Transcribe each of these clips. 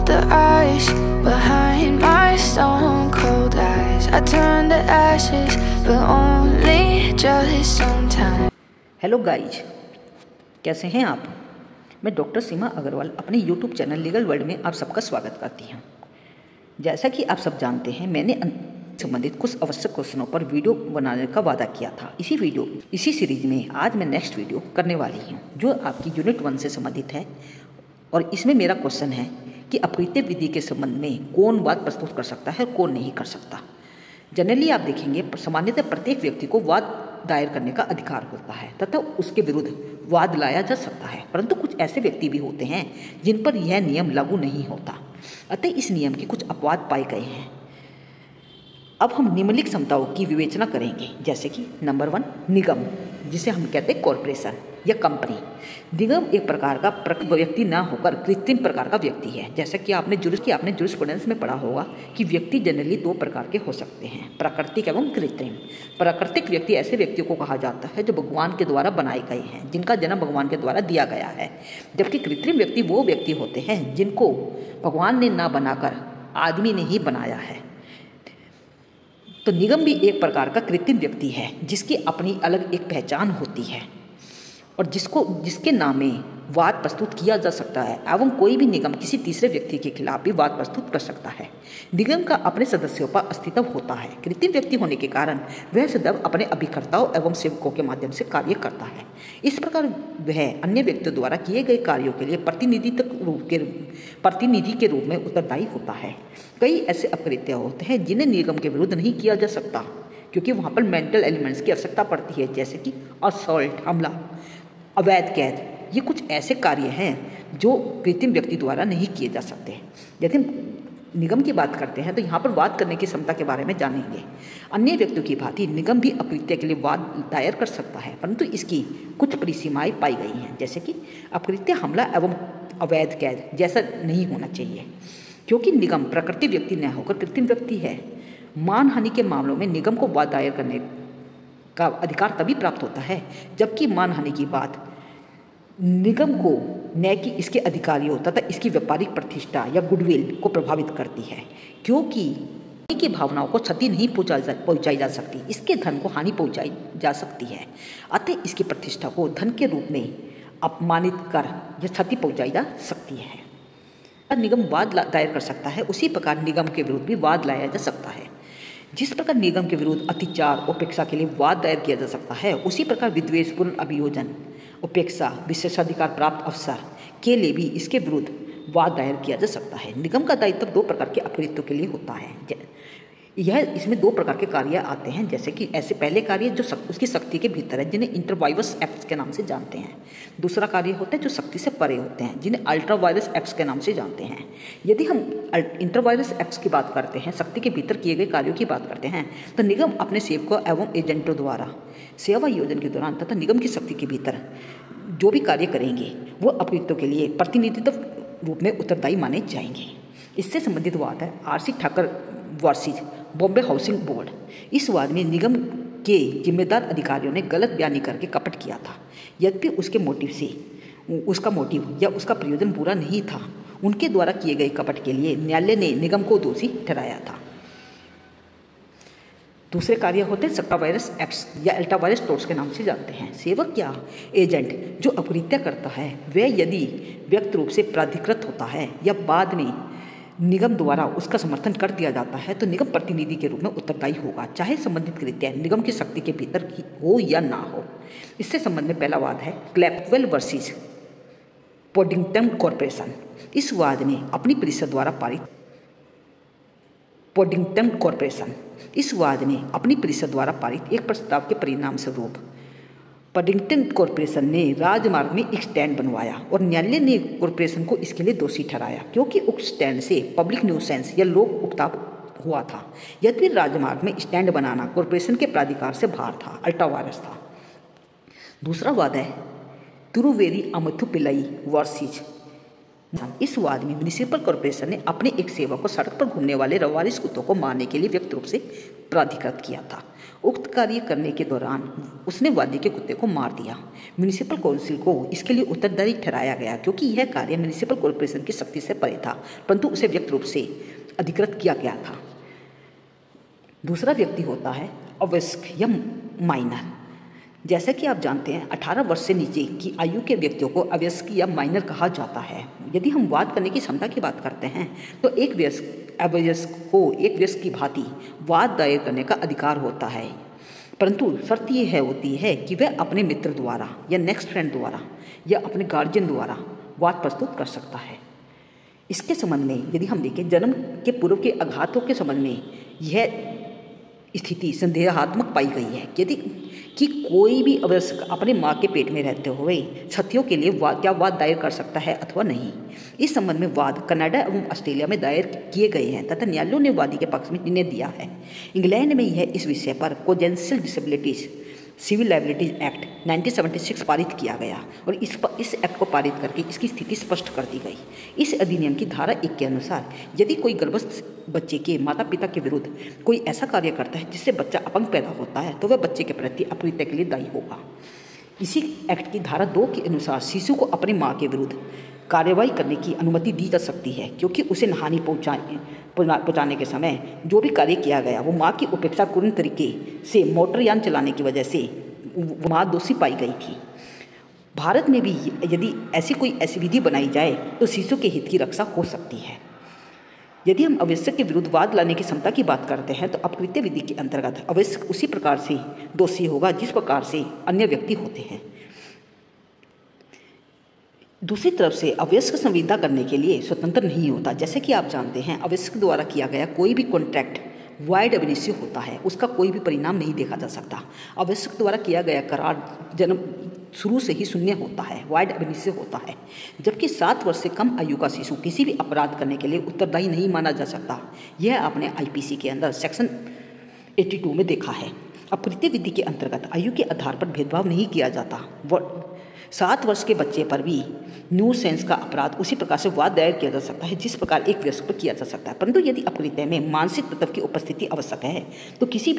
melt the ice behind my stone cold eyes. I turn to ashes, but only just sometimes. Hello guys, कैसे हैं आप? मैं doctor सीमा अग्रवाल अपने YouTube channel legal world में आप सबका स्वागत करती हूं। जैसा कि आप सब जानते हैं, मैंने संबंधित कुछ आवश्यक क्वेश्चनों पर वीडियो बनाने का वादा किया था। इसी सीरीज में आज मैं नेक्स्ट वीडियो करने वाली हूं, जो आपकी यूनिट 1 से संबंधित है। और इसमें मेरा क्वेश्चन है कि अपकृत्य विधि के संबंध में कौन वाद प्रस्तुत कर सकता है, कौन नहीं कर सकता। जनरली आप देखेंगे, सामान्यतः प्रत्येक व्यक्ति को वाद दायर करने का अधिकार होता है तथा उसके विरुद्ध वाद लाया जा सकता है, परंतु कुछ ऐसे व्यक्ति भी होते हैं जिन पर यह नियम लागू नहीं होता। अतः इस नियम के कुछ अपवाद पाए गए हैं। अब हम निम्नलिखित क्षमताओं की विवेचना करेंगे, जैसे कि नंबर 1, निगम, जिसे हम कहते हैं कॉरपोरेशन या कंपनी। निगम एक प्रकार का व्यक्ति ना होकर कृत्रिम प्रकार का व्यक्ति है। जैसा कि आपने जूरिस्प्रूडेंस में पढ़ा होगा कि व्यक्ति जनरली 2 प्रकार के हो सकते हैं, प्राकृतिक एवं कृत्रिम। प्राकृतिक व्यक्ति ऐसे व्यक्तियों को कहा जाता है जो भगवान के द्वारा बनाए गए हैं, जिनका जन्म भगवान के द्वारा दिया गया है। जबकि कृत्रिम व्यक्ति वो व्यक्ति होते हैं जिनको भगवान ने ना बनाकर आदमी ने ही बनाया है। तो निगम भी एक प्रकार का कृत्रिम व्यक्ति है, जिसकी अपनी अलग एक पहचान होती है और जिसके नाम में वाद प्रस्तुत किया जा सकता है, एवं कोई भी निगम किसी तीसरे व्यक्ति के खिलाफ भी वाद प्रस्तुत कर सकता है। निगम का अपने सदस्यों पर अस्तित्व होता है। कृत्रिम व्यक्ति होने के कारण वह सदैव अपने अभिकर्ताओं एवं सेवकों के माध्यम से कार्य करता है। इस प्रकार वह अन्य व्यक्तियों द्वारा किए गए कार्यों के लिए प्रतिनिधि के रूप में उत्तरदायी होता है। कई ऐसे अपकृत्य होते हैं जिन्हें निगम के विरुद्ध नहीं किया जा सकता, क्योंकि वहाँ पर मेंटल एलिमेंट्स की आवश्यकता पड़ती है, जैसे कि असॉल्ट, हमला, अवैध कैद। ये कुछ ऐसे कार्य हैं जो कृत्रिम व्यक्ति द्वारा नहीं किए जा सकते। यदि निगम की बात करते हैं तो यहाँ पर वाद करने की क्षमता के बारे में जानेंगे। अन्य व्यक्तियों की भांति निगम भी अपकृत्य के लिए वाद दायर कर सकता है, परंतु इसकी कुछ परिसीमाएं पाई गई हैं, जैसे कि अपकृत्य, हमला एवं अवैध कैद जैसा नहीं होना चाहिए, क्योंकि निगम प्रकृति व्यक्ति न होकर कृत्रिम व्यक्ति है। मानहानि के मामलों में निगम को वाद दायर करने का अधिकार तभी प्राप्त होता है जबकि मानहानि की बात निगम को न कि इसके अधिकारियों तथा इसकी व्यापारिक प्रतिष्ठा या गुडविल को प्रभावित करती है, क्योंकि की भावनाओं को क्षति नहीं पहुंचाई जा सकती, इसके धन को हानि पहुंचाई जा सकती है। अतः इसकी प्रतिष्ठा को धन के रूप में अपमानित कर यह क्षति पहुंचाई जा सकती है। निगम वाद दायर कर सकता है, उसी प्रकार निगम के विरुद्ध भी वाद लाया जा सकता है। जिस प्रकार निगम के विरुद्ध अत्याचार, उपेक्षा के लिए वाद दायर किया जा सकता है, उसी प्रकार विद्वेषपूर्ण अभियोजन, उपेक्षा, विशेषाधिकार प्राप्त अवसर के लिए भी इसके विरुद्ध वाद दायर किया जा सकता है। निगम का दायित्व 2 प्रकार के अपकृत्यों के लिए होता है। इसमें 2 प्रकार के कार्य आते हैं, जैसे कि ऐसे पहले कार्य जो उसकी शक्ति के भीतर है, जिन्हें इंटरवायरस एक्ट्स के नाम से जानते हैं। दूसरा कार्य होता है जो शक्ति से परे होते हैं, जिन्हें अल्ट्रावायरस एक्ट्स के नाम से जानते हैं। यदि हम इंटरवायरस एक्ट्स की बात करते हैं, शक्ति के भीतर किए गए कार्यों की बात करते हैं, तो निगम अपने सेवकों एवं एजेंटों द्वारा सेवा योजन के दौरान तथा निगम की शक्ति के भीतर जो भी कार्य करेंगे वो अपकृत्यों के लिए प्रतिनिधित्व रूप में उत्तरदायी माने जाएंगे। इससे संबंधित वाद है RC Thakar versus Bombay housing board. इस वाद में निगम के जिम्मेदार अधिकारियों ने गलत बयानी करके कपट किया था। यद्यपि उसका मोटिव या उसका प्रयोजन बुरा नहीं था, उनके द्वारा किए गए कपट के लिए न्यायालय ने निगम को दोषी ठहराया था। दूसरे कार्य होते हैं सट्टावायरस एक्ट्स या अल्ट्रावायरस टोर्स के नाम से जानते हैं। सेवक या एजेंट जो अपकृत्य करता है, वह यदि व्यक्त रूप से प्राधिकृत होता है या बाद में निगम द्वारा उसका समर्थन कर दिया जाता है, तो निगम प्रतिनिधि के रूप में उत्तरदायी होगा, चाहे संबंधित कृत्य निगम की शक्ति के भीतर हो या ना हो। इससे संबंध में पहला वाद है क्लैपवेल वर्सेस पोडिंगटन कॉरपोरेशन। इस वाद में अपनी परिषद द्वारा पारित एक प्रस्ताव के परिणाम स्वरूप पडिंगटन कॉरपोरेशन ने राजमार्ग में एक स्टैंड बनवाया और न्यायालय ने कॉरपोरेशन को इसके लिए दोषी ठहराया, क्योंकि उक्त स्टैंड से पब्लिक न्यूसेंस या लोक उपताप हुआ था। यद्यपि राजमार्ग में स्टैंड बनाना कॉरपोरेशन के प्राधिकार से बाहर था, अल्ट्रावायरस था। दूसरा वाद है तिरुवेरी अमथु पिल्लई वर्सेस इस वाद में म्युनिसिपल कॉर्पोरेशन ने अपने एक सेवक को सड़क पर घूमने वाले रवारिस कुत्तों को मारने के लिए व्यक्ति रूप से प्राधिकृत किया था। उक्त कार्य करने के दौरान उसने वादी के कुत्ते को मार दिया। म्युनिसिपल काउंसिल को इसके लिए उत्तरदायी ठहराया गया क्योंकि यह कार्य म्युनिसिपल कॉर्पोरेशन की शक्ति से परे था, परंतु उसे व्यक्ति रूप से अधिकृत किया गया था। दूसरा व्यक्ति होता है अवयस्क या माइनर। जैसा कि आप जानते हैं 18 वर्ष से नीचे की आयु के व्यक्तियों को अवयस्क या माइनर कहा जाता है। यदि हम वाद करने की क्षमता की बात करते हैं तो एक अवयस्क को एक वयस्क की भांति वाद दायर करने का अधिकार होता है, परंतु शर्त यह होती है कि वह अपने मित्र द्वारा या नेक्स्ट फ्रेंड द्वारा या अपने गार्जियन द्वारा वाद प्रस्तुत कर सकता है। इसके संबंध में यदि हम देखें जन्म के पूर्व के आघातों के संबंध में यह स्थिति संदेहात्मक पाई गई है यदि कि कोई भी अवयस्क अपने माँ के पेट में रहते हुए क्षतियों के लिए क्या वाद दायर कर सकता है अथवा नहीं। इस संबंध में वाद कनाडा एवं ऑस्ट्रेलिया में दायर किए गए हैं तथा न्यायालयों ने वादी के पक्ष में निर्णय दिया है। इंग्लैंड में यह इस विषय पर कोजेंशियल डिसेबिलिटीज सिविल लाइबिलिटीज एक्ट 1976 पारित किया गया और इस एक्ट को पारित करके इसकी स्थिति स्पष्ट कर दी गई। इस अधिनियम की धारा 1 के अनुसार यदि कोई गर्भस्थ बच्चे के माता पिता के विरुद्ध कोई ऐसा कार्य करता है जिससे बच्चा अपंग पैदा होता है तो वह बच्चे के प्रति अपहृत्य के लिए दायी होगा। इसी एक्ट की धारा 2 के अनुसार शिशु को अपनी माँ के विरुद्ध कार्रवाई करने की अनुमति दी जा सकती है क्योंकि उसे हानि पहुँचाने के समय जो भी कार्य किया गया वो माँ की उपेक्षापूर्ण तरीके से मोटरयान चलाने की वजह से माँ दोषी पाई गई थी। भारत में भी यदि ऐसी विधि बनाई जाए तो शिशु के हित की रक्षा हो सकती है। यदि हम अवयस्क के विरुद्ध वाद लाने की क्षमता की बात करते हैं तो अपकृत्य विधि के अंतर्गत अवयस्क उसी प्रकार से दोषी होगा जिस प्रकार से अन्य व्यक्ति होते हैं। दूसरी तरफ से अवयस्क संविदा करने के लिए स्वतंत्र नहीं होता। जैसे कि आप जानते हैं अवयस्क द्वारा किया गया कोई भी कॉन्ट्रैक्ट वाइड अब इनिशियो होता है, उसका कोई भी परिणाम नहीं देखा जा सकता। अवयस्क द्वारा किया गया करार जन्म शुरू से ही शून्य होता है, वाइड अब इनिशियो होता है, जबकि 7 वर्ष से कम आयु का शिशु किसी भी अपराध करने के लिए उत्तरदायी नहीं माना जा सकता। यह आपने आईपीसी के अंदर सेक्शन 82 में देखा है। अपकृत्य विधि के अंतर्गत आयु के आधार पर भेदभाव नहीं किया जाता। 7 वर्ष के बच्चे पर भी न्यू सेंस का अपराध उसी प्रकार से वाद दायर किया जा सकता है जिस प्रकार एक वयस्क पर किया जा सकता है, परंतु यदि अपकृत्य में मानसिक तत्व की उपस्थिति आवश्यक है तो किसी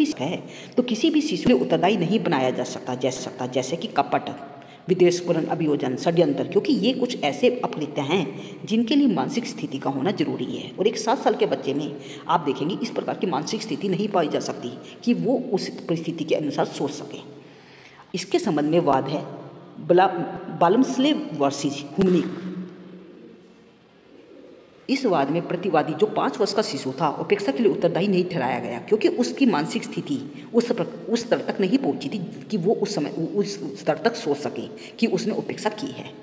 भी शिशु को उत्तरदायी नहीं बनाया जा सकता, जैसे कि कपट, विद्वेषपूर्ण अभियोजन, षड्यंत्र, क्योंकि ये कुछ ऐसे अपकृत्य हैं जिनके लिए मानसिक स्थिति का होना जरूरी है। और एक 7 साल के बच्चे में आप देखेंगे इस प्रकार की मानसिक स्थिति नहीं पाई जा सकती कि वो उस परिस्थिति के अनुसार सोच सके। इसके संबंध में वाद है बालमस्लेव वर्सेस हुमनिक। इस वाद में प्रतिवादी जो 5 वर्ष का शिशु था उपेक्षा के लिए उत्तरदायी नहीं ठहराया गया क्योंकि उसकी मानसिक स्थिति उस स्तर तक नहीं पहुंची थी कि वो उस स्तर तक सोच सके कि उसने उपेक्षा की है।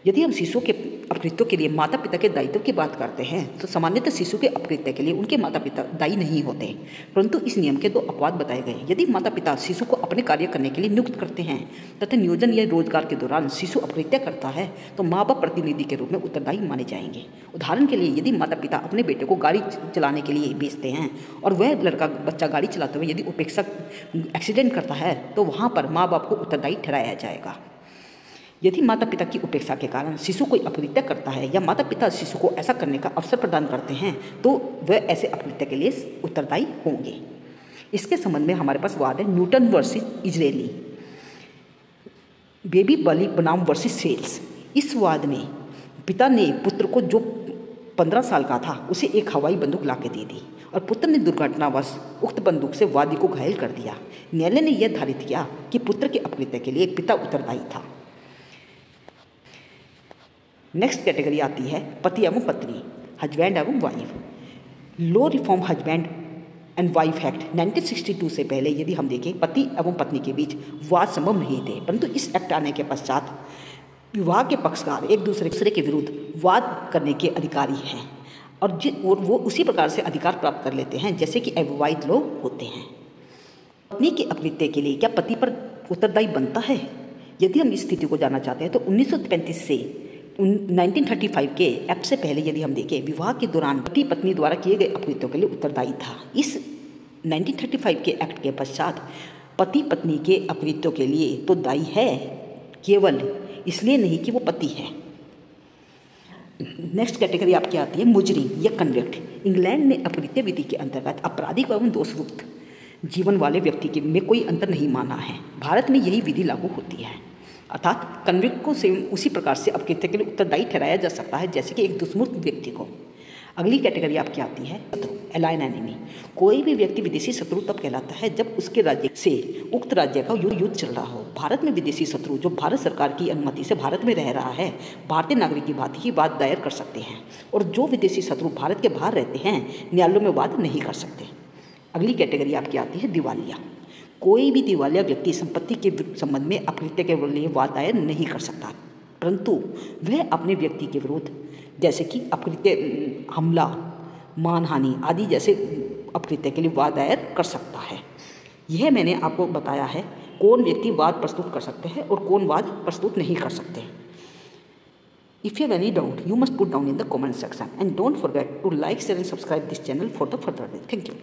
यदि हम शिशु के अपकृत्यों के लिए माता पिता के दायित्व की बात करते हैं तो सामान्यतः शिशु के अपकृत्य के लिए उनके माता पिता दायी नहीं होते, परंतु इस नियम के 2 अपवाद बताए गए। यदि माता पिता शिशु को अपने कार्य करने के लिए नियुक्त करते हैं तथा नियोजन या रोजगार के दौरान शिशु अपकृत्य करता है तो माँ बाप प्रतिनिधि के रूप में उत्तरदायी माने जाएंगे। उदाहरण के लिए यदि माता पिता अपने बेटे को गाड़ी चलाने के लिए भेजते हैं और वह बच्चा गाड़ी चलाते हुए यदि उपेक्षा एक्सीडेंट करता है तो वहाँ पर माँ बाप को उत्तरदायी ठहराया जाएगा। यदि माता पिता की उपेक्षा के कारण शिशु कोई अपकृत्य करता है या माता पिता शिशु को ऐसा करने का अवसर प्रदान करते हैं तो वह ऐसे अपकृत्य के लिए उत्तरदायी होंगे। इसके संबंध में हमारे पास वाद है न्यूटन वर्सेस इजरायली, बेबी बली बनाम वर्सेस सेल्स। इस वाद में पिता ने पुत्र को जो 15 साल का था उसे एक हवाई बंदूक ला के दे दी और पुत्र ने दुर्घटनावश उक्त बंदूक से वादी को घायल कर दिया। न्यायालय ने यह धारित किया कि पुत्र के अपकृत्य के लिए पिता उत्तरदायी था। नेक्स्ट कैटेगरी आती है पति एवं पत्नी, हस्बैंड एवं wife. Low reform husband and wife act 1962 से पहले यदि हम देखें पति एवं पत्नी के बीच वाद संभव नहीं थे, परंतु इस एक्ट आने के पश्चात विवाह के पक्षकार एक दूसरे के विरुद्ध वाद करने के अधिकारी हैं और वो उसी प्रकार से अधिकार प्राप्त कर लेते हैं जैसे कि अविवाहित लोग होते हैं। पत्नी के अपकृत्य के लिए क्या पति पर उत्तरदायी बनता है? यदि हम इस स्थिति को जानना चाहते हैं तो 1935 से 1935 के एक्ट से पहले यदि हम देखें विवाह के दौरान पति पत्नी द्वारा किए गए अपकृत्यों के लिए उत्तरदायी था। इस 1935 के एक्ट के पश्चात पति पत्नी के अपकृत्यों के लिए तो दायी है, केवल इसलिए नहीं कि वो पति है। नेक्स्ट कैटेगरी आपकी आती है मुजरिम या कन्विक्ट। इंग्लैंड ने अपकृत्य विधि के अंतर्गत आपराधिक एवं दोषयुक्त जीवन वाले व्यक्ति में कोई अंतर नहीं माना है। भारत में यही विधि लागू होती है, अर्थात कन्विक्ट को सेम उसी प्रकार से अपकृत्य के लिए उत्तरदायी ठहराया जा सकता है जैसे कि एक दुष्मूर्त व्यक्ति को। अगली कैटेगरी आपकी आती है शत्रु, एलाइन एनिमी। कोई भी व्यक्ति विदेशी शत्रु तब कहलाता है जब उसके राज्य से उक्त राज्य का युद्ध चल रहा हो। भारत में विदेशी शत्रु जो भारत सरकार की अनुमति से भारत में रह रहा है, भारतीय नागरिक की भांति ही वाद दायर कर सकते हैं, और जो विदेशी शत्रु भारत के बाहर रहते हैं न्यायालयों में वाद नहीं कर सकते। अगली कैटेगरी आपकी आती है दिवालिया। कोई भी दिवालिया व्यक्ति संपत्ति के संबंध में अपकृत्य के लिए वाद दायर नहीं कर सकता, परंतु वह अपने व्यक्ति के विरुद्ध जैसे कि अपकृत्य, हमला, मानहानि आदि जैसे अपकृत्य के लिए वाद दायर कर सकता है। यह मैंने आपको बताया है कौन व्यक्ति वाद प्रस्तुत कर सकते हैं और कौन वाद प्रस्तुत नहीं कर सकते। If you have any doubt, you must put down in the comment section and don't forget to like, share and subscribe this channel for the further. Thank you.